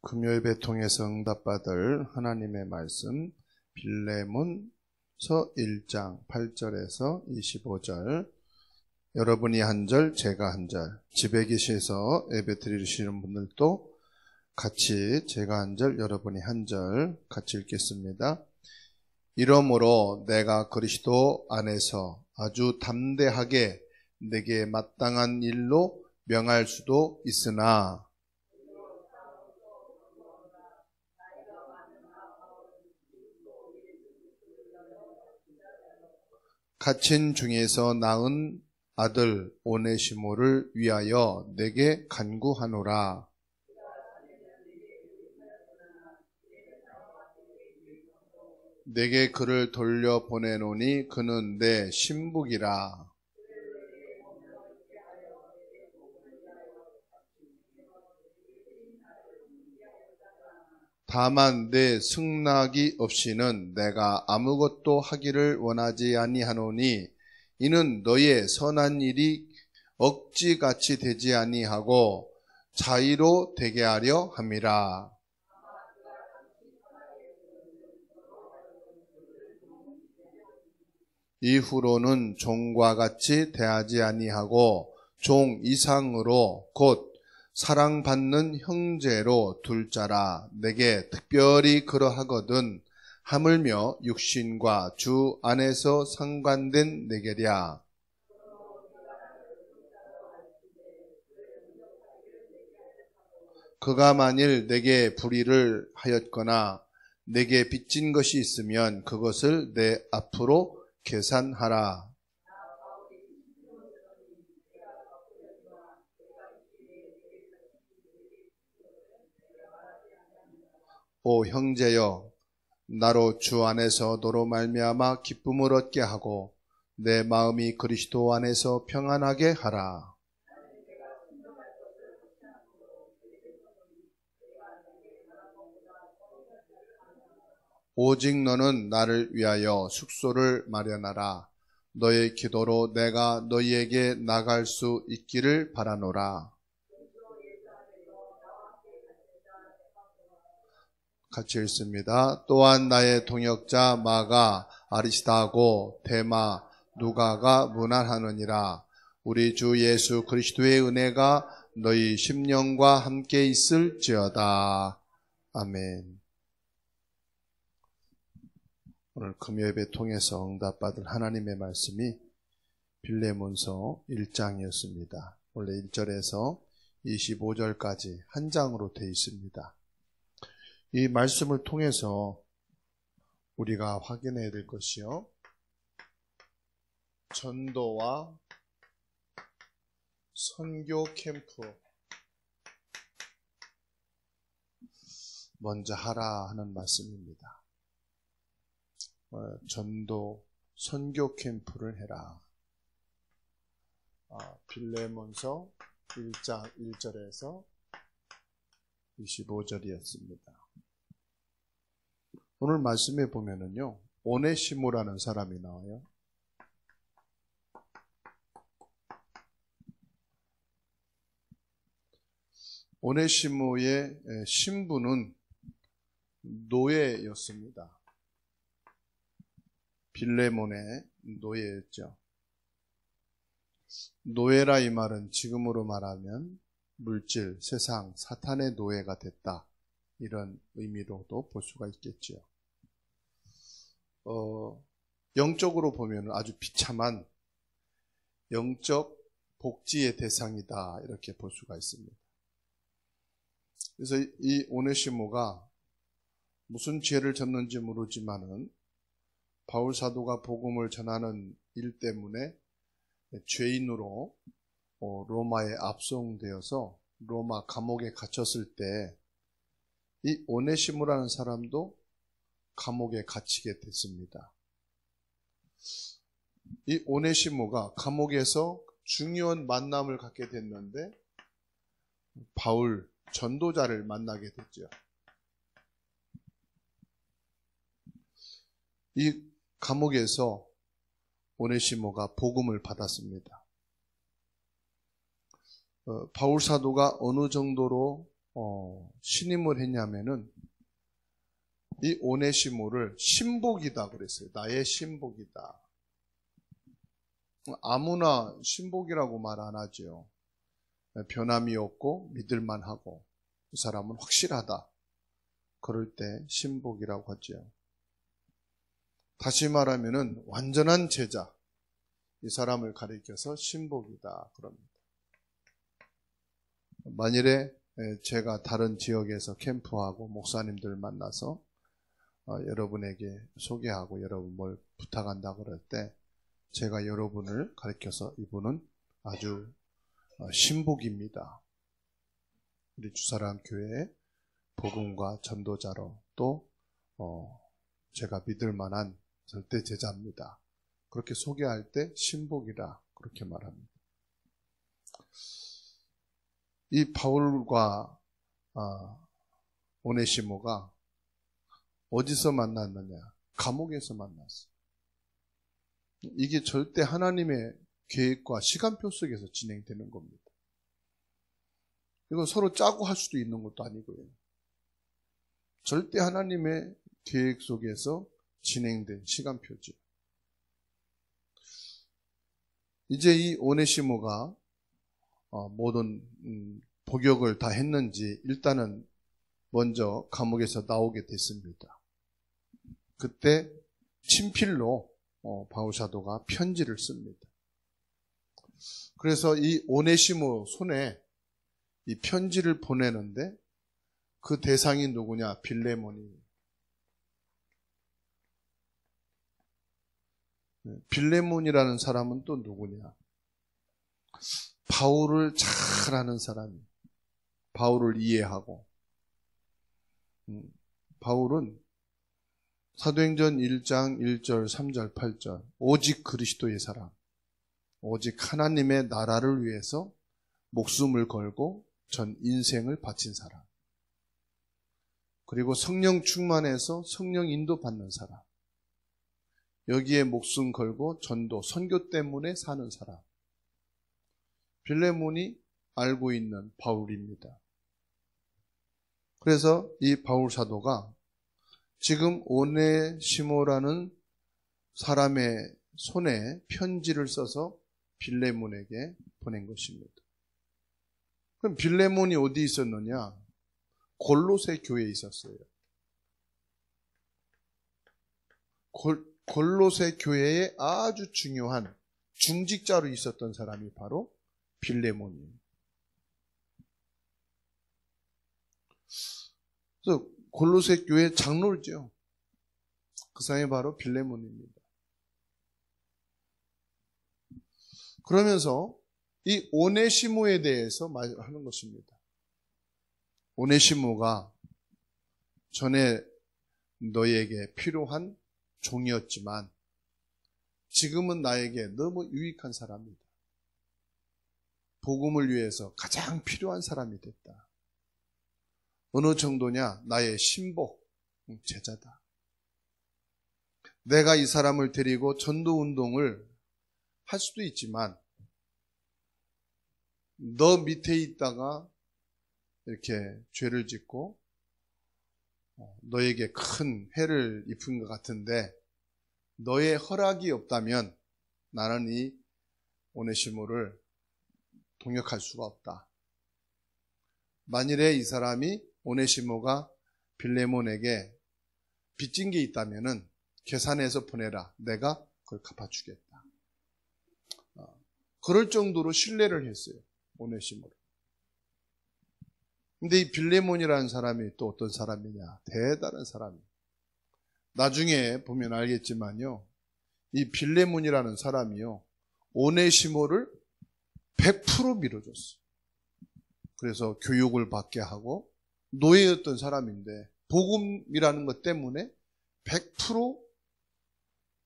금요예배 통해서 응답받을 하나님의 말씀 빌레몬서 1장 8절에서 25절, 여러분이 한 절, 제가 한 절, 집에 계셔서 예배 드리시는 분들도 같이 제가 한 절, 여러분이 한 절 같이 읽겠습니다. 이러므로 내가 그리스도 안에서 아주 담대하게 내게 마땅한 일로 명할 수도 있으나 갇힌 중에서 낳은 아들 오네시모를 위하여 내게 간구하노라. 내게 그를 돌려보내노니 그는 내 신북이라. 다만 내 승낙이 없이는 내가 아무것도 하기를 원하지 아니하노니 이는 너의 선한 일이 억지같이 되지 아니하고 자의로 되게 하려 함이라. 이후로는 종과 같이 대하지 아니하고 종 이상으로 곧 사랑받는 형제로 둘 자라. 내게 특별히 그러하거든 하물며 육신과 주 안에서 상관된 내게랴. 그가 만일 내게 불의를 하였거나 내게 빚진 것이 있으면 그것을 내 앞으로 계산하라. 오 형제여, 나로 주 안에서 너로 말미암아 기쁨을 얻게 하고 내 마음이 그리스도 안에서 평안하게 하라. 오직 너는 나를 위하여 숙소를 마련하라. 너의 기도로 내가 너희에게 나갈 수 있기를 바라노라. 같이 읽습니다. 또한 나의 동역자 마가, 아리스타고, 데마, 누가가 문안하느니라. 우리 주 예수 그리스도의 은혜가 너희 심령과 함께 있을지어다. 아멘. 오늘 금요예배 통해서 응답받을 하나님의 말씀이 빌레몬서 1장이었습니다. 원래 1절에서 25절까지 한 장으로 되어 있습니다. 이 말씀을 통해서 우리가 확인해야 될 것이요, 전도와 선교 캠프 먼저 하라 하는 말씀입니다. 전도, 선교 캠프를 해라. 빌레몬서 1장 1절에서 25절이었습니다. 오늘 말씀에 보면은요, 오네시모라는 사람이 나와요. 오네시모의 신분은 노예였습니다. 빌레몬의 노예였죠. 노예라 이 말은 지금으로 말하면 물질, 세상, 사탄의 노예가 됐다, 이런 의미로도 볼 수가 있겠지요. 영적으로 보면 아주 비참한 영적 복지의 대상이다, 이렇게 볼 수가 있습니다. 그래서 이 오네시모가 무슨 죄를 졌는지 모르지만은 바울 사도가 복음을 전하는 일 때문에 죄인으로 로마에 압송되어서 로마 감옥에 갇혔을 때 이 오네시모라는 사람도 감옥에 갇히게 됐습니다. 이 오네시모가 감옥에서 중요한 만남을 갖게 됐는데 바울 전도자를 만나게 됐죠. 이 감옥에서 오네시모가 복음을 받았습니다. 바울 사도가 어느 정도로 신임을 했냐면은 이 오네시모를 신복이다 그랬어요. 나의 신복이다. 아무나 신복이라고 말 안 하죠. 변함이 없고 믿을만하고 이 사람은 확실하다. 그럴 때 신복이라고 하죠. 다시 말하면은 완전한 제자, 이 사람을 가리켜서 신복이다 그럽니다. 만일에 제가 다른 지역에서 캠프하고 목사님들 만나서 여러분에게 소개하고 여러분 뭘 부탁한다 그럴 때 제가 여러분을 가리켜서 이분은 아주 신복입니다. 우리 주사랑 교회의 복음과 전도자로 또 제가 믿을 만한 절대 제자입니다. 그렇게 소개할 때 신복이라 그렇게 말합니다. 이 바울과 오네시모가 어디서 만났느냐? 감옥에서 만났어요. 이게 절대 하나님의 계획과 시간표 속에서 진행되는 겁니다. 이거 서로 짜고 할 수도 있는 것도 아니고요. 절대 하나님의 계획 속에서 진행된 시간표죠. 이제 이 오네시모가 모든 복역을 다 했는지 일단은 먼저 감옥에서 나오게 됐습니다. 그때 친필로 바울 사도가 편지를 씁니다. 그래서 이 오네시모 손에 이 편지를 보내는데 그 대상이 누구냐? 빌레몬이. 빌레몬이라는 사람은 또 누구냐? 바울을 잘 아는 사람이. 바울을 이해하고. 바울은 사도행전 1장 1절, 3절, 8절 오직 그리스도의 사람, 오직 하나님의 나라를 위해서 목숨을 걸고 전 인생을 바친 사람, 그리고 성령 충만해서 성령 인도받는 사람, 여기에 목숨 걸고 전도, 선교 때문에 사는 사람, 빌레몬이 알고 있는 바울입니다. 그래서 이 바울 사도가 지금 오네시모라는 사람의 손에 편지를 써서 빌레몬에게 보낸 것입니다. 그럼 빌레몬이 어디 있었느냐? 골로새 교회에 있었어요. 골로새 교회에 아주 중요한 중직자로 있었던 사람이 바로 빌레몬이에요. 그래서 골로새 교회 장로죠. 그 사람이 바로 빌레몬입니다. 그러면서 이 오네시모에 대해서 말하는 것입니다. 오네시모가 전에 너에게 필요한 종이었지만 지금은 나에게 너무 유익한 사람이다. 복음을 위해서 가장 필요한 사람이 됐다. 어느 정도냐? 나의 신복, 제자다. 내가 이 사람을 데리고 전도운동을 할 수도 있지만 너 밑에 있다가 이렇게 죄를 짓고 너에게 큰 해를 입힌 것 같은데 너의 허락이 없다면 나는 이 오네시모를 동역할 수가 없다. 만일에 이 사람이 오네시모가 빌레몬에게 빚진 게 있다면은 계산해서 보내라. 내가 그걸 갚아주겠다. 그럴 정도로 신뢰를 했어요. 오네시모를. 근데 이 빌레몬이라는 사람이 또 어떤 사람이냐? 대단한 사람이에요. 나중에 보면 알겠지만요. 이 빌레몬이라는 사람이요. 오네시모를 100% 밀어줬어요. 그래서 교육을 받게 하고 노예였던 사람인데 복음이라는 것 때문에 100%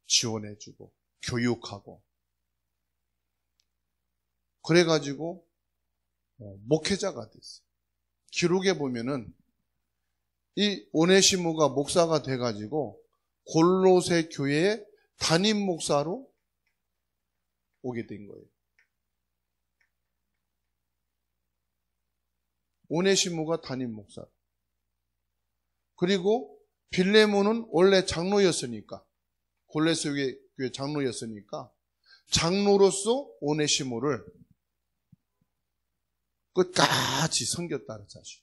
지원해주고 교육하고 그래가지고 목회자가 됐어요. 기록에 보면은 이 오네시모가 목사가 돼가지고 골로새 교회의 담임 목사로 오게 된 거예요. 오네시모가 담임 목사. 그리고 빌레몬은 원래 장로였으니까, 골로새 교회 장로였으니까 장로로서 오네시모를 끝까지 섬겼다는 사실.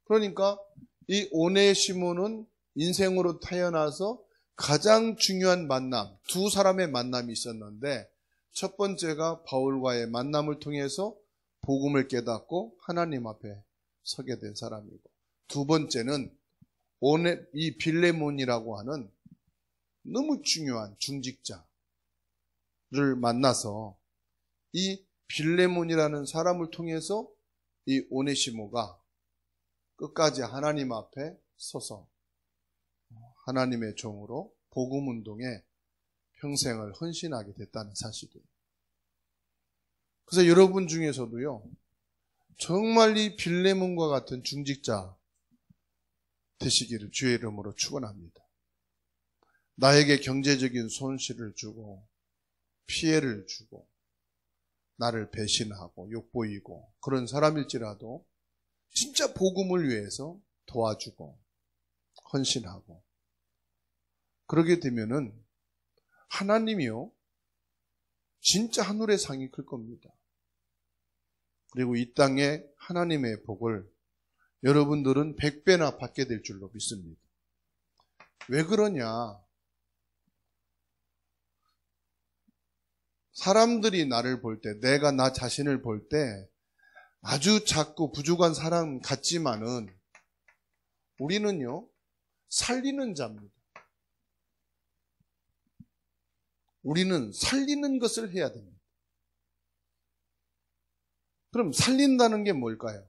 그러니까 이 오네시모는 인생으로 태어나서 가장 중요한 만남, 두 사람의 만남이 있었는데, 첫 번째가 바울과의 만남을 통해서 복음을 깨닫고 하나님 앞에 서게 된 사람이고, 두 번째는 이 빌레몬이라고 하는 너무 중요한 중직자를 만나서 이 빌레몬이라는 사람을 통해서 이 오네시모가 끝까지 하나님 앞에 서서 하나님의 종으로 복음 운동에 평생을 헌신하게 됐다는 사실이에요. 그래서 여러분 중에서도요, 정말 이 빌레몬과 같은 중직자 되시기를 주의 이름으로 축원합니다. 나에게 경제적인 손실을 주고 피해를 주고 나를 배신하고 욕보이고 그런 사람일지라도 진짜 복음을 위해서 도와주고 헌신하고 그러게 되면은 하나님이요 진짜 하늘의 상이 클 겁니다. 그리고 이 땅에 하나님의 복을 여러분들은 100배나 받게 될 줄로 믿습니다. 왜 그러냐? 사람들이 나를 볼 때, 내가 나 자신을 볼 때 아주 작고 부족한 사람 같지만은 우리는요, 살리는 자입니다. 우리는 살리는 것을 해야 됩니다. 그럼 살린다는 게 뭘까요?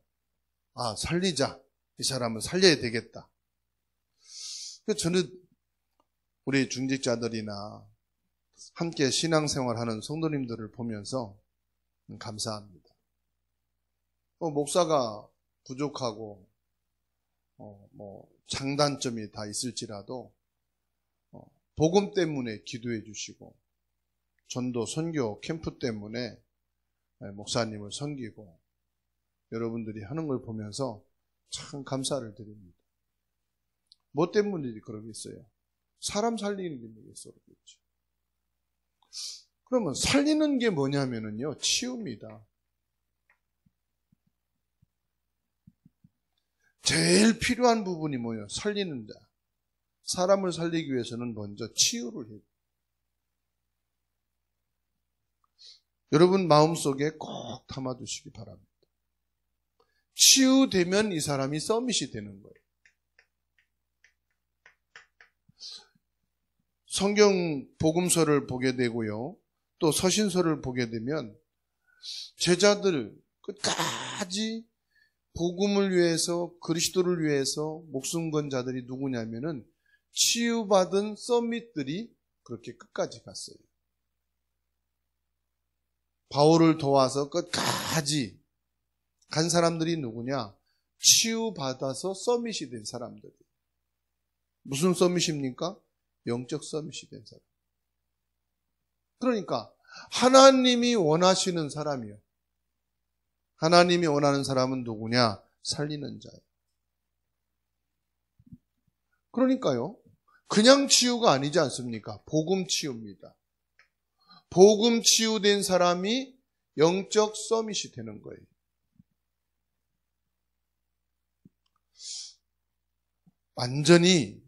아, 살리자. 이 사람은 살려야 되겠다. 저는 우리 중직자들이나 함께 신앙생활하는 성도님들을 보면서 감사합니다. 목사가 부족하고 장단점이 다 있을지라도 복음 때문에 기도해 주시고 전도 선교 캠프 때문에 목사님을 섬기고 여러분들이 하는 걸 보면서 참 감사를 드립니다. 뭐 때문에 그러겠어요? 사람 살리는 게 뭐겠어? 그렇죠. 그러면 살리는 게 뭐냐면요, 치유입니다. 제일 필요한 부분이 뭐예요? 살리는 자. 사람을 살리기 위해서는 먼저 치유를 해요. 여러분 마음속에 꼭 담아두시기 바랍니다. 치유되면 이 사람이 서밋이 되는 거예요. 성경 복음서를 보게 되고요. 또 서신서를 보게 되면 제자들 끝까지 복음을 위해서 그리스도를 위해서 목숨 건 자들이 누구냐면은 치유받은 서밋들이 그렇게 끝까지 갔어요. 바울을 도와서 끝까지 간 사람들이 누구냐? 치유받아서 서밋이 된 사람들. 무슨 서밋입니까? 영적 서밋이 된 사람. 그러니까 하나님이 원하시는 사람이요. 하나님이 원하는 사람은 누구냐? 살리는 자예요. 그러니까요. 그냥 치유가 아니지 않습니까? 복음 치유입니다. 복음 치유된 사람이 영적 서밋이 되는 거예요. 완전히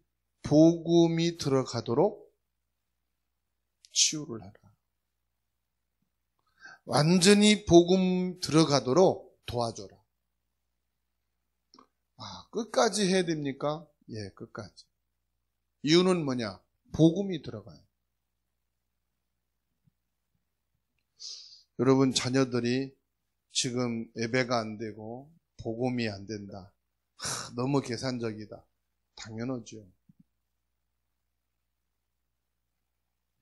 복음이 들어가도록 치유를 하라. 완전히 복음 들어가도록 도와줘라. 끝까지 해야 됩니까? 예, 끝까지. 이유는 뭐냐? 복음이 들어가요. 여러분 자녀들이 지금 예배가 안 되고 복음이 안 된다. 너무 계산적이다. 당연하죠.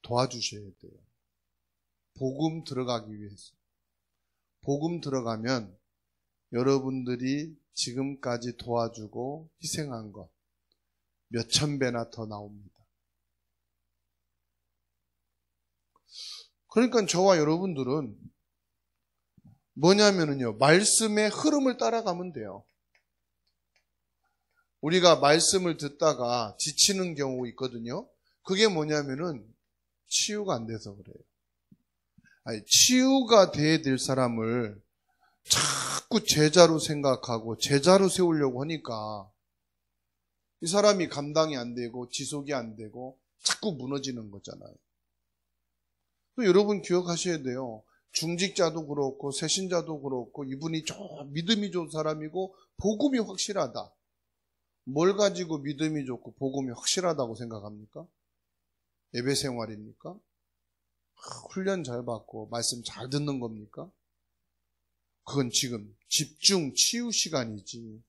도와주셔야 돼요. 복음 들어가기 위해서. 복음 들어가면 여러분들이 지금까지 도와주고 희생한 것 몇천 배나 더 나옵니다. 그러니까 저와 여러분들은 뭐냐면은요, 말씀의 흐름을 따라가면 돼요. 우리가 말씀을 듣다가 지치는 경우 있거든요. 그게 뭐냐면은 치유가 안 돼서 그래요. 아니, 치유가 돼야 될 사람을 자꾸 제자로 생각하고 제자로 세우려고 하니까 이 사람이 감당이 안 되고 지속이 안 되고 자꾸 무너지는 거잖아요. 또 여러분 기억하셔야 돼요. 중직자도 그렇고 새신자도 그렇고 이분이 믿음이 좋은 사람이고 복음이 확실하다. 뭘 가지고 믿음이 좋고 복음이 확실하다고 생각합니까? 예배 생활입니까? 훈련 잘 받고 말씀 잘 듣는 겁니까? 그건 지금 집중 치유 시간이지.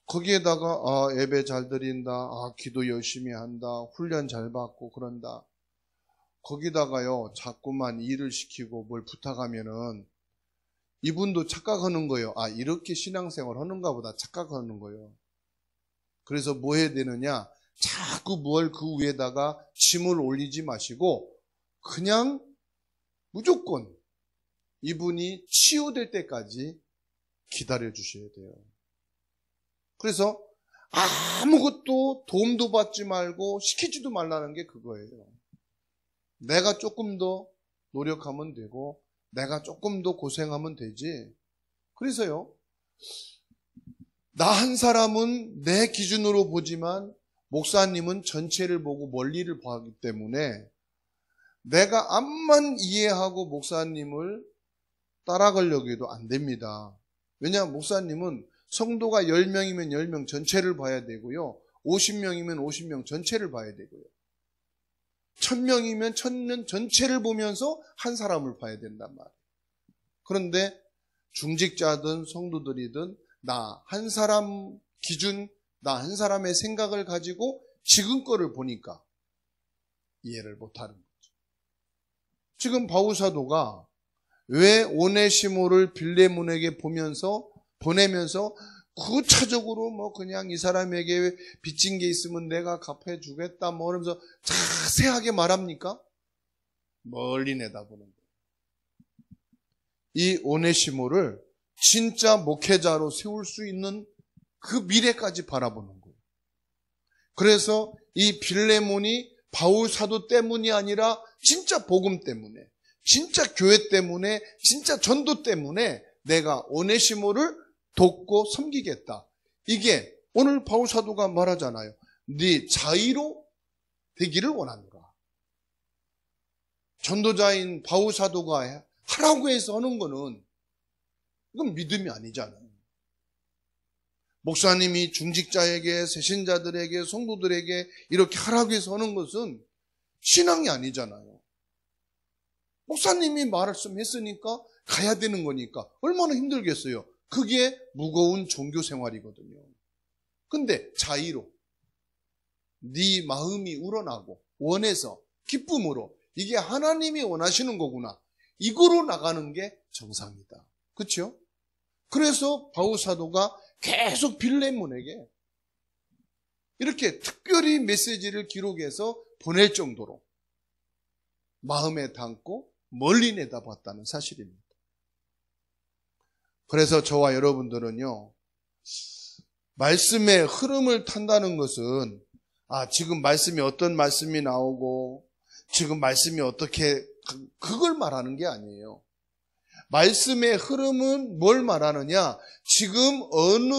거기에다가 예배 잘 드린다, 기도 열심히 한다, 훈련 잘 받고 그런다. 거기다가요 자꾸만 일을 시키고 뭘 부탁하면은 이분도 착각하는 거예요. 이렇게 신앙생활 하는가 보다 착각하는 거예요. 그래서 뭐 해야 되느냐? 자꾸 뭘 그 위에다가 짐을 올리지 마시고 그냥 무조건 이분이 치유될 때까지 기다려 주셔야 돼요. 그래서 아무것도 도움도 받지 말고 시키지도 말라는 게 그거예요. 내가 조금 더 노력하면 되고 내가 조금 더 고생하면 되지. 그래서요, 나 한 사람은 내 기준으로 보지만 목사님은 전체를 보고 멀리를 보기 때문에 내가 암만 이해하고 목사님을 따라가려고 해도 안 됩니다. 왜냐하면 목사님은 성도가 10명이면 10명 전체를 봐야 되고요. 50명이면 50명 전체를 봐야 되고요. 1000명이면 1000명 전체를 보면서 한 사람을 봐야 된단 말이에요. 그런데 중직자든 성도들이든 나 한 사람 기준, 나 한 사람의 생각을 가지고 지금 거를 보니까 이해를 못하는 거죠. 지금 바울사도가 왜 오네시모를 빌레몬에게 보내면서 구차적으로 그냥 이 사람에게 빚진 게 있으면 내가 갚아주겠다 그러면서 자세하게 말합니까? 멀리 내다보는 거예요. 이 오네시모를 진짜 목회자로 세울 수 있는 그 미래까지 바라보는 거예요. 그래서 이 빌레몬이 바울 사도 때문이 아니라 진짜 복음 때문에, 진짜 교회 때문에, 진짜 전도 때문에 내가 오네시모를 돕고 섬기겠다. 이게 오늘 바울 사도가 말하잖아요. 네 자의로 되기를 원하노라. 전도자인 바울 사도가 하라고 해서 하는 거는 이건 믿음이 아니잖아요. 목사님이 중직자에게, 새신자들에게, 성도들에게 이렇게 하라고 해서 하는 것은 신앙이 아니잖아요. 목사님이 말씀했으니까 가야 되는 거니까 얼마나 힘들겠어요. 그게 무거운 종교 생활이거든요. 근데 자의로 네 마음이 우러나고 원해서 기쁨으로 이게 하나님이 원하시는 거구나. 이거로 나가는 게 정상이다. 그렇죠? 그래서 바울 사도가 계속 빌레몬에게 이렇게 특별히 메시지를 기록해서 보낼 정도로 마음에 담고 멀리 내다봤다는 사실입니다. 그래서 저와 여러분들은요, 말씀의 흐름을 탄다는 것은 지금 말씀이 어떤 말씀이 나오고 지금 말씀이 어떻게 그걸 말하는 게 아니에요. 말씀의 흐름은 뭘 말하느냐? 지금 어느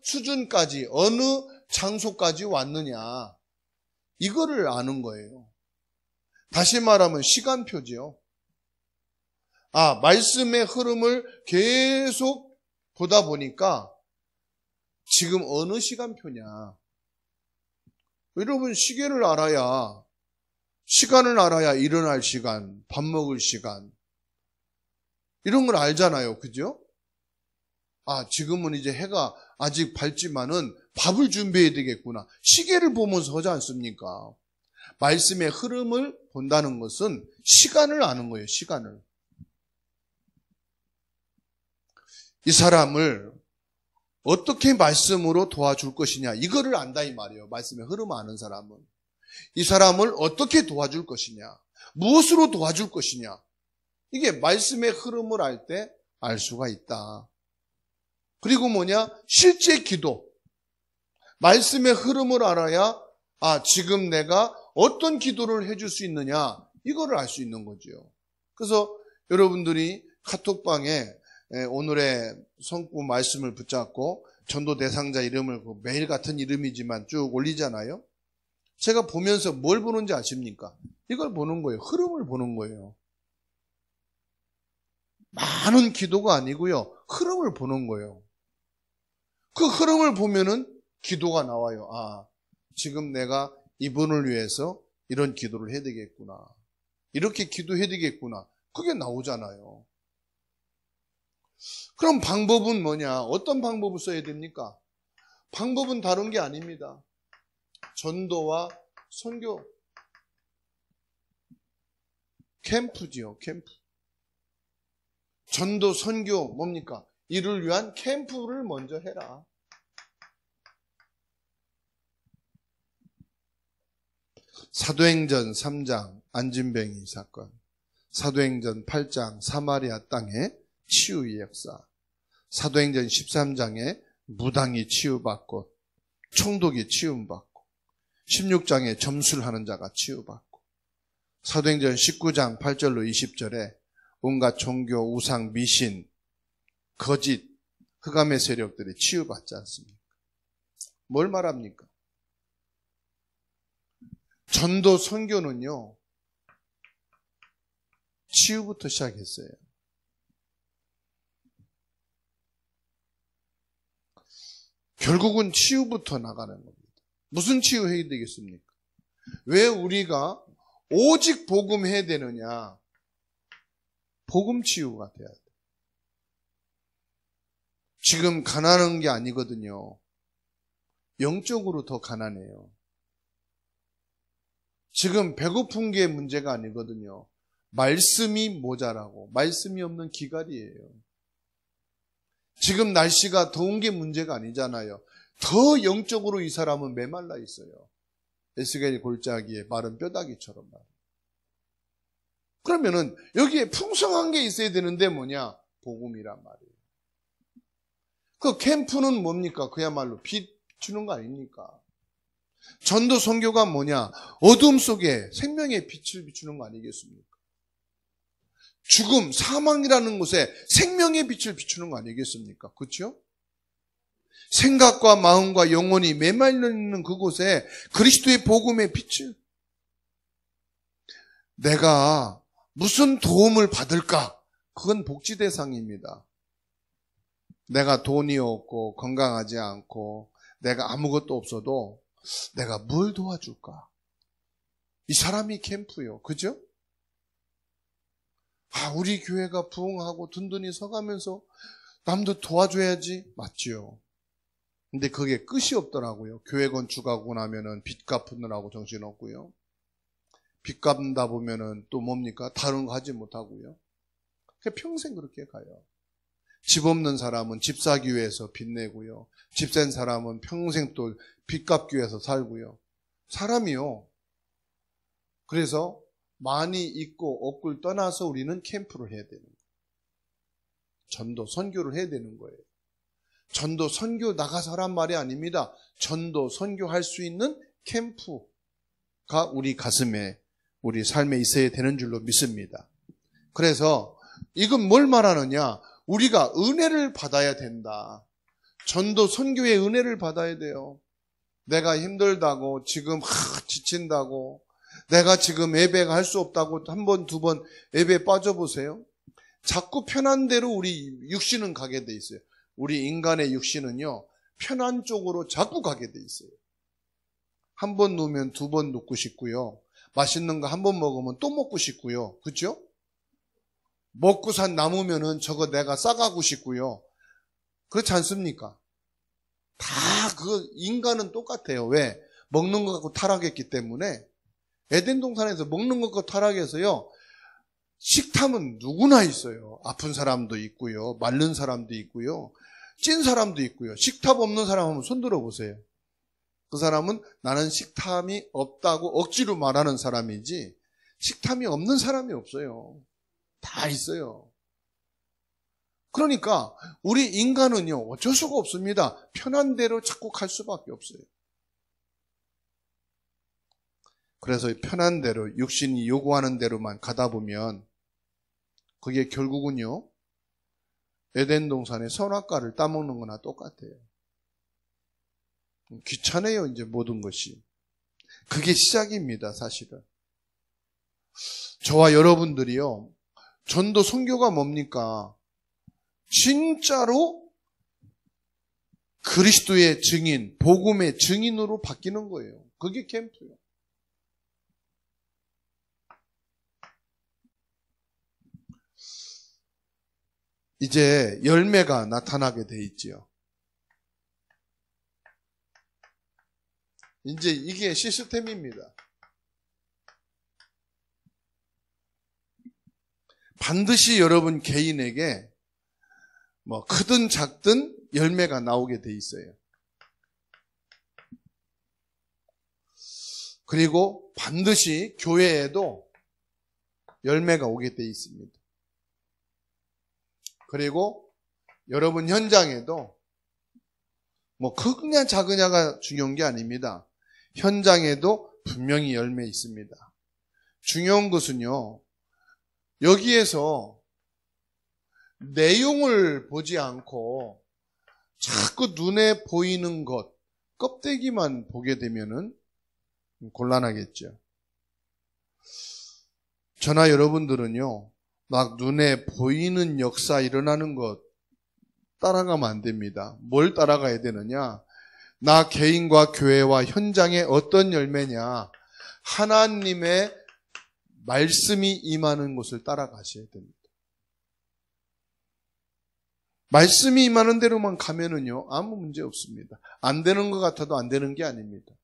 수준까지, 어느 장소까지 왔느냐? 이거를 아는 거예요. 다시 말하면 시간표지요. 말씀의 흐름을 계속 보다 보니까 지금 어느 시간표냐? 여러분, 시계를 알아야, 시간을 알아야 일어날 시간, 밥 먹을 시간, 이런 걸 알잖아요. 그죠? 지금은 이제 해가 아직 밝지만은 밥을 준비해야 되겠구나. 시계를 보면서 하지 않습니까? 말씀의 흐름을 본다는 것은 시간을 아는 거예요. 시간을. 이 사람을 어떻게 말씀으로 도와줄 것이냐. 이거를 안다 이 말이에요. 말씀의 흐름을 아는 사람은. 이 사람을 어떻게 도와줄 것이냐. 무엇으로 도와줄 것이냐. 이게 말씀의 흐름을 알 때 알 수가 있다. 그리고 실제 기도. 말씀의 흐름을 알아야 지금 내가 어떤 기도를 해줄 수 있느냐, 이거를 알 수 있는 거죠. 그래서 여러분들이 카톡방에 오늘의 성구 말씀을 붙잡고 전도 대상자 이름을 매일 같은 이름이지만 쭉 올리잖아요. 제가 보면서 뭘 보는지 아십니까? 이걸 보는 거예요. 흐름을 보는 거예요. 많은 기도가 아니고요. 흐름을 보는 거예요. 그 흐름을 보면은 기도가 나와요. 지금 내가 이분을 위해서 이런 기도를 해야 되겠구나. 이렇게 기도해야 되겠구나. 그게 나오잖아요. 그럼 방법은 뭐냐? 어떤 방법을 써야 됩니까? 방법은 다른 게 아닙니다. 전도와 선교. 캠프지요, 캠프. 전도, 선교, 뭡니까? 이를 위한 캠프를 먼저 해라. 사도행전 3장 안진뱅이 사건, 사도행전 8장 사마리아 땅의 치유의 역사, 사도행전 13장에 무당이 치유받고 총독이 치유받고 16장에 점술하는 자가 치유받고 사도행전 19장 8절로 20절에 온갖 종교, 우상, 미신, 거짓, 흑암의 세력들이 치유받지 않습니까? 뭘 말합니까? 전도 선교는요, 치유부터 시작했어요. 결국은 치유부터 나가는 겁니다. 무슨 치유해야 되겠습니까? 왜 우리가 오직 복음해야 되느냐? 복음 치유가 돼야 돼. 지금 가난한 게 아니거든요. 영적으로 더 가난해요. 지금 배고픈 게 문제가 아니거든요. 말씀이 모자라고, 말씀이 없는 기갈이에요. 지금 날씨가 더운 게 문제가 아니잖아요. 더 영적으로 이 사람은 메말라 있어요. 에스겔 골짜기에 마른 뼈다귀처럼 말이에요. 그러면은 여기에 풍성한 게 있어야 되는데 뭐냐? 복음이란 말이에요. 그 캠프는 뭡니까? 그야말로 빛 주는 거 아닙니까? 전도 선교가 뭐냐? 어둠 속에 생명의 빛을 비추는 거 아니겠습니까? 죽음, 사망이라는 곳에 생명의 빛을 비추는 거 아니겠습니까? 그렇죠? 생각과 마음과 영혼이 메말려 있는 그곳에 그리스도의 복음의 빛을, 내가 무슨 도움을 받을까? 그건 복지 대상입니다. 내가 돈이 없고 건강하지 않고 내가 아무것도 없어도 내가 뭘 도와줄까? 이 사람이 캠프요. 그죠? 우리 교회가 부흥하고 든든히 서가면서 남도 도와줘야지. 맞지요. 근데 그게 끝이 없더라고요. 교회 건축하고 나면은 빚 갚느라고 정신없고요. 빚 갚는다 보면은 또 뭡니까? 다른 거 하지 못하고요. 평생 그렇게 가요. 집 없는 사람은 집 사기 위해서 빚 내고요. 집 센 사람은 평생 또 빚 갚기 위해서 살고요. 사람이요. 그래서 많이 있고 없고를 떠나서 우리는 캠프를 해야 되는 거예요. 전도, 선교를 해야 되는 거예요. 전도, 선교 나가서 하란 말이 아닙니다. 전도, 선교할 수 있는 캠프가 우리 가슴에, 우리 삶에 있어야 되는 줄로 믿습니다. 그래서 이건 뭘 말하느냐? 우리가 은혜를 받아야 된다. 전도, 선교의 은혜를 받아야 돼요. 내가 힘들다고, 지금 지친다고, 내가 지금 예배가 할 수 없다고 한 번, 두 번 예배에 빠져보세요. 자꾸 편한 대로 우리 육신은 가게 돼 있어요. 우리 인간의 육신은요, 편한 쪽으로 자꾸 가게 돼 있어요. 한 번 누우면 두 번 눕고 싶고요. 맛있는 거 한 번 먹으면 또 먹고 싶고요. 그렇죠? 먹고 산 남으면은 저거 내가 싸가고 싶고요. 그렇지 않습니까? 다 그 인간은 똑같아요. 왜? 먹는 거 갖고 타락했기 때문에. 에덴 동산에서 먹는 것 갖고 타락해서요. 식탐은 누구나 있어요. 아픈 사람도 있고요. 마른 사람도 있고요. 찐 사람도 있고요. 식탐 없는 사람 한번 손 들어보세요. 그 사람은 나는 식탐이 없다고 억지로 말하는 사람이지 식탐이 없는 사람이 없어요. 다 있어요. 그러니까 우리 인간은요, 어쩔 수가 없습니다. 편한 대로 자꾸 갈 수밖에 없어요. 그래서 편한 대로, 육신이 요구하는 대로만 가다 보면 그게 결국은요, 에덴 동산의 선악과를 따먹는 거나 똑같아요. 귀찮아요, 이제 모든 것이. 그게 시작입니다, 사실은. 저와 여러분들이요, 전도 선교가 뭡니까? 진짜로 그리스도의 증인, 복음의 증인으로 바뀌는 거예요. 그게 캠프예요. 이제 열매가 나타나게 돼 있지요. 이제 이게 시스템입니다. 반드시 여러분 개인에게 뭐 크든 작든 열매가 나오게 돼 있어요. 그리고 반드시 교회에도 열매가 오게 돼 있습니다. 그리고 여러분 현장에도 뭐 크냐 작으냐가 중요한 게 아닙니다. 현장에도 분명히 열매 있습니다. 중요한 것은요, 여기에서 내용을 보지 않고 자꾸 눈에 보이는 것, 껍데기만 보게 되면은 곤란하겠죠. 저나 여러분들은요, 막 눈에 보이는 역사 일어나는 것 따라가면 안 됩니다. 뭘 따라가야 되느냐? 나 개인과 교회와 현장에 어떤 열매냐? 하나님의 말씀이 임하는 곳을 따라가셔야 됩니다. 말씀이 임하는 대로만 가면은요, 아무 문제 없습니다. 안 되는 것 같아도 안 되는 게 아닙니다.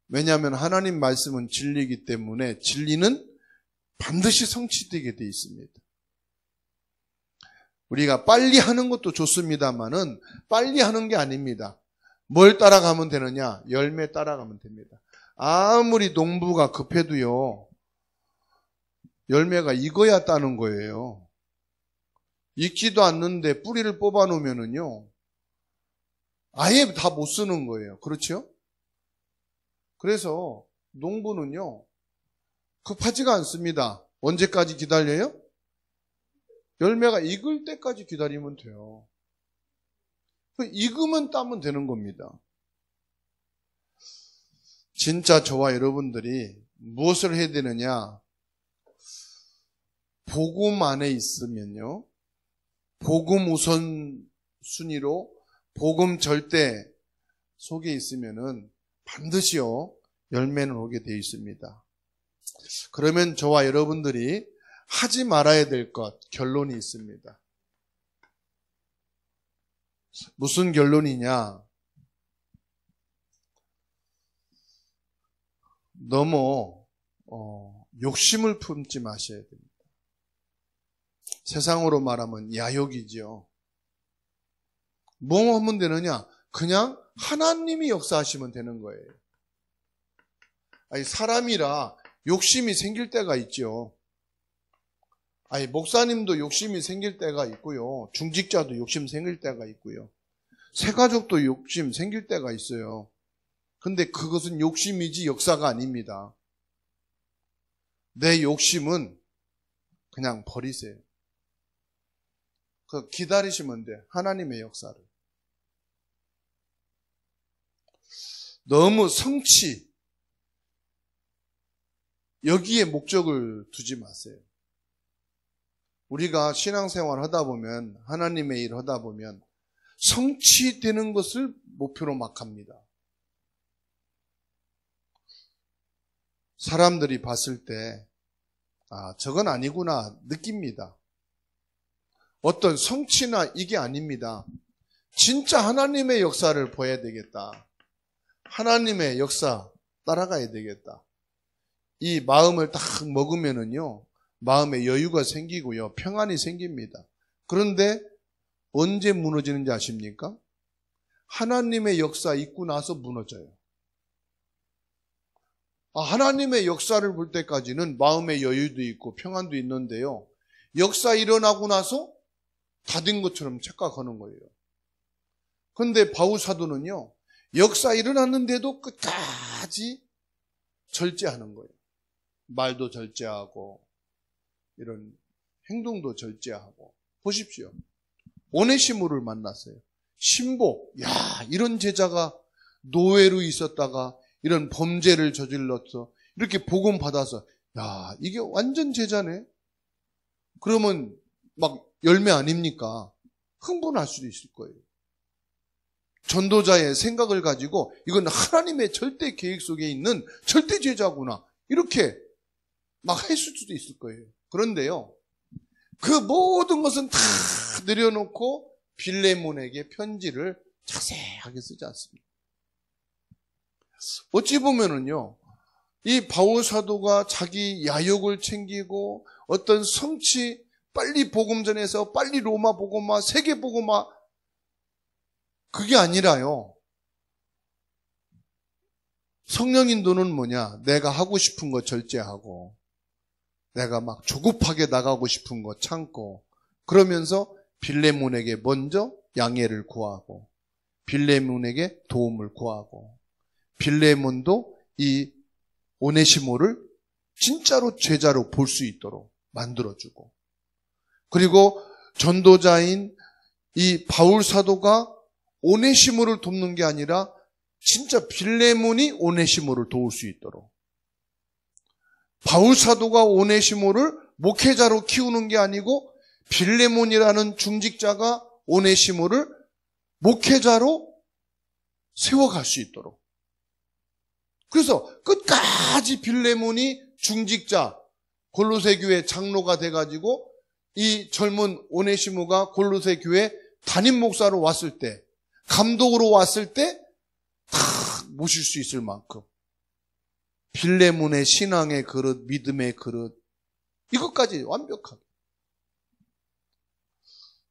왜냐하면 하나님 말씀은 진리이기 때문에 진리는 반드시 성취되게 돼 있습니다. 우리가 빨리 하는 것도 좋습니다만은 빨리 하는 게 아닙니다. 뭘 따라가면 되느냐? 열매 따라가면 됩니다. 아무리 농부가 급해도요, 열매가 익어야 따는 거예요. 익지도 않는데 뿌리를 뽑아 놓으면은요, 아예 다 못 쓰는 거예요. 그렇죠? 그래서 농부는요, 급하지가 않습니다. 언제까지 기다려요? 열매가 익을 때까지 기다리면 돼요. 익으면 따면 되는 겁니다. 진짜 저와 여러분들이 무엇을 해야 되느냐? 복음 안에 있으면요, 복음 우선 순위로 복음 절대 속에 있으면은 반드시요, 열매는 오게 되어 있습니다. 그러면 저와 여러분들이 하지 말아야 될 것, 결론이 있습니다. 무슨 결론이냐? 너무 욕심을 품지 마셔야 됩니다. 세상으로 말하면 야욕이죠. 뭐 하면 되느냐? 그냥 하나님이 역사하시면 되는 거예요. 아니, 사람이라 욕심이 생길 때가 있죠. 아니, 목사님도 욕심이 생길 때가 있고요. 중직자도 욕심 생길 때가 있고요. 새가족도 욕심 생길 때가 있어요. 근데 그것은 욕심이지 역사가 아닙니다. 내 욕심은 그냥 버리세요. 기다리시면 돼. 하나님의 역사를. 너무 성취, 여기에 목적을 두지 마세요. 우리가 신앙생활 하다 보면, 하나님의 일 하다 보면 성취되는 것을 목표로 막 합니다. 사람들이 봤을 때 저건 아니구나 느낍니다. 어떤 성취나 이게 아닙니다. 진짜 하나님의 역사를 보여야 되겠다. 하나님의 역사 따라가야 되겠다. 이 마음을 딱 먹으면은요, 마음에 여유가 생기고요, 평안이 생깁니다. 그런데 언제 무너지는지 아십니까? 하나님의 역사 있고 나서 무너져요. 하나님의 역사를 볼 때까지는 마음의 여유도 있고 평안도 있는데요, 역사 일어나고 나서 다 된 것처럼 착각하는 거예요. 그런데 바울 사도는요, 역사 일어났는데도 끝까지 절제하는 거예요. 말도 절제하고 이런 행동도 절제하고. 보십시오. 오네시모를 만났어요. 신복, 이런 제자가 노예로 있었다가 이런 범죄를 저질렀어. 이렇게 복음 받아서 이게 완전 제자네. 그러면 막 열매 아닙니까? 흥분할 수도 있을 거예요. 전도자의 생각을 가지고 이건 하나님의 절대 계획 속에 있는 절대 제자구나. 이렇게 막 했을 수도 있을 거예요. 그런데요, 그 모든 것은 다 내려놓고 빌레몬에게 편지를 자세하게 쓰지 않습니다. 어찌 보면은요, 이 바울 사도가 자기 야욕을 챙기고 어떤 성취, 빨리 복음 전해서 빨리 로마 복음화, 세계 복음화, 그게 아니라요. 성령 인도는 뭐냐? 내가 하고 싶은 거 절제하고, 내가 막 조급하게 나가고 싶은 거 참고, 그러면서 빌레몬에게 먼저 양해를 구하고, 빌레몬에게 도움을 구하고, 빌레몬도 이 오네시모를 진짜로 제자로 볼 수 있도록 만들어주고, 그리고 전도자인 이 바울 사도가 오네시모를 돕는 게 아니라 진짜 빌레몬이 오네시모를 도울 수 있도록, 바울 사도가 오네시모를 목회자로 키우는 게 아니고 빌레몬이라는 중직자가 오네시모를 목회자로 세워갈 수 있도록. 그래서 끝까지 빌레몬이 중직자, 골로새 교회 장로가 돼가지고 이 젊은 오네시모가 골로새 교회 담임 목사로 왔을 때, 감독으로 왔을 때 다 모실 수 있을 만큼 빌레몬의 신앙의 그릇, 믿음의 그릇, 이것까지 완벽하게.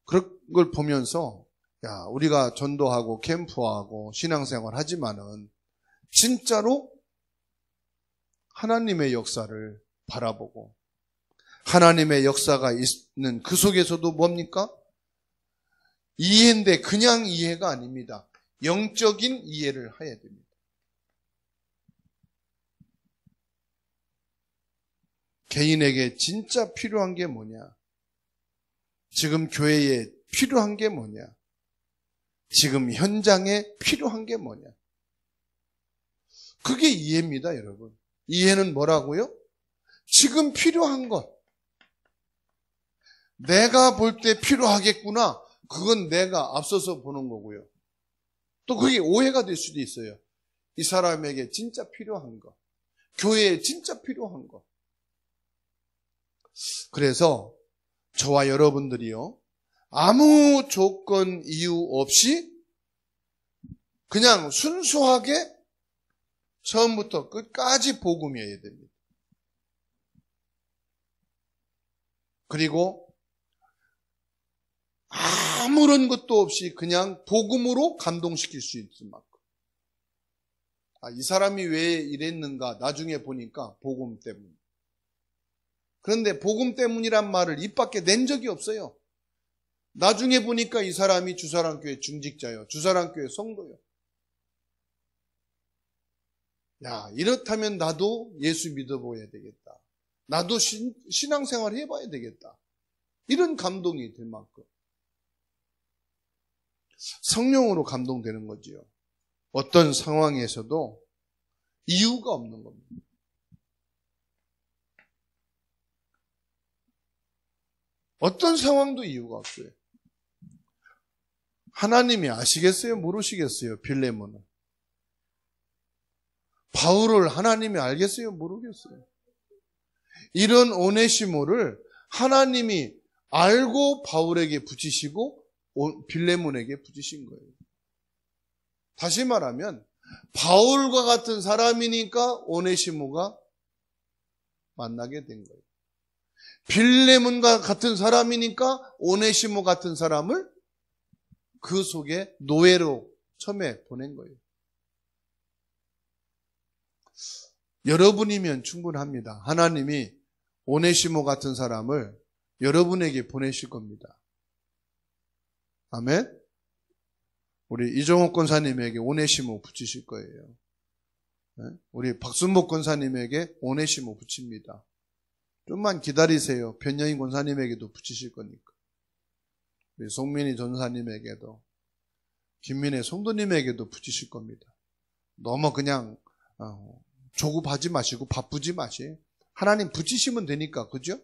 그런 걸 보면서 우리가 전도하고 캠프하고 신앙생활 하지만은 진짜로 하나님의 역사를 바라보고, 하나님의 역사가 있는 그 속에서도 뭡니까? 이해인데 그냥 이해가 아닙니다. 영적인 이해를 해야 됩니다. 개인에게 진짜 필요한 게 뭐냐? 지금 교회에 필요한 게 뭐냐? 지금 현장에 필요한 게 뭐냐? 그게 이해입니다, 여러분. 이해는 뭐라고요? 지금 필요한 것. 내가 볼 때 필요하겠구나. 그건 내가 앞서서 보는 거고요. 또 그게 오해가 될 수도 있어요. 이 사람에게 진짜 필요한 것. 교회에 진짜 필요한 것. 그래서 저와 여러분들이요, 아무 조건 이유 없이 그냥 순수하게 처음부터 끝까지 복음이어야 됩니다. 그리고 아무런 것도 없이 그냥 복음으로 감동시킬 수 있을 만큼. 이 사람이 왜 이랬는가 나중에 보니까 복음 때문. 그런데 복음 때문이란 말을 입 밖에 낸 적이 없어요. 나중에 보니까 이 사람이 주사랑교회 중직자요, 주사랑교회 성도요. 이렇다면 나도 예수 믿어봐야 되겠다. 나도 신앙생활 해봐야 되겠다. 이런 감동이 될 만큼. 성령으로 감동되는 거지요. 어떤 상황에서도 이유가 없는 겁니다. 어떤 상황도 이유가 없어요. 하나님이 아시겠어요? 모르시겠어요? 빌레몬은. 바울을 하나님이 알겠어요? 모르겠어요. 이런 오네시모를 하나님이 알고 바울에게 붙이시고 빌레몬에게 붙이신 거예요. 다시 말하면 바울과 같은 사람이니까 오네시모가 만나게 된 거예요. 빌레몬과 같은 사람이니까 오네시모 같은 사람을 그 속에 노예로 처음에 보낸 거예요. 여러분이면 충분합니다. 하나님이 오네시모 같은 사람을 여러분에게 보내실 겁니다. 아멘? 우리 이종옥 권사님에게 오네시모 붙이실 거예요. 우리 박순복 권사님에게 오네시모 붙입니다. 좀만 기다리세요. 변여인 권사님에게도 붙이실 거니까. 우리 송민희 전사님에게도, 김민혜 성도님에게도 붙이실 겁니다. 너무 그냥 조급하지 마시고 바쁘지 마시. 하나님 붙이시면 되니까, 그죠?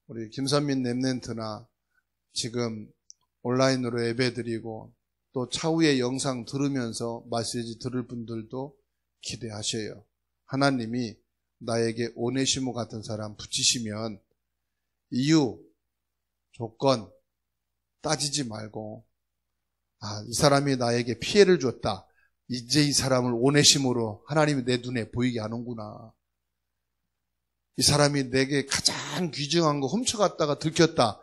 우리 김선민 랩런트나 지금 온라인으로 예배드리고 또 차후에 영상 들으면서 메시지 들을 분들도 기대하셔요. 하나님이 나에게 오네시모 같은 사람 붙이시면 이유, 조건 따지지 말고 이 사람이 나에게 피해를 줬다. 이제 이 사람을 오네시모로 하나님이 내 눈에 보이게 하는구나. 이 사람이 내게 가장 귀중한 거 훔쳐갔다가 들켰다.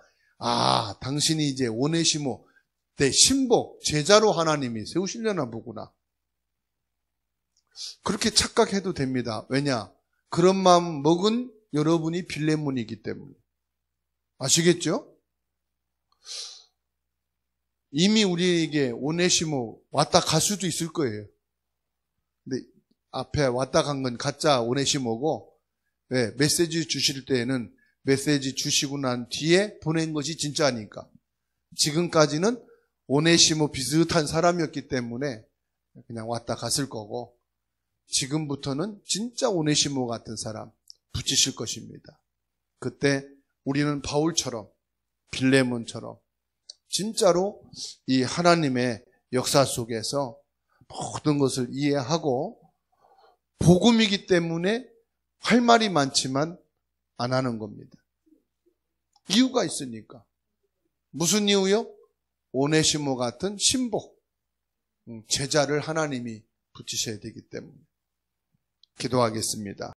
당신이 이제 오네시모, 내 신복, 제자로 하나님이 세우시려나 보구나. 그렇게 착각해도 됩니다. 왜냐? 그런 마음 먹은 여러분이 빌레몬이기 때문에. 아시겠죠? 이미 우리에게 오네시모 왔다 갈 수도 있을 거예요. 근데 앞에 왔다 간 건 가짜 오네시모고, 메시지 주실 때에는 메시지 주시고 난 뒤에 보낸 것이 진짜니까. 지금까지는 오네시모 비슷한 사람이었기 때문에 그냥 왔다 갔을 거고, 지금부터는 진짜 오네시모 같은 사람 붙이실 것입니다. 그때 우리는 바울처럼, 빌레몬처럼 진짜로 이 하나님의 역사 속에서 모든 것을 이해하고, 복음이기 때문에 할 말이 많지만 안 하는 겁니다. 이유가 있으니까. 무슨 이유요? 오네시모 같은 신복, 제자를 하나님이 붙이셔야 되기 때문에. 기도하겠습니다.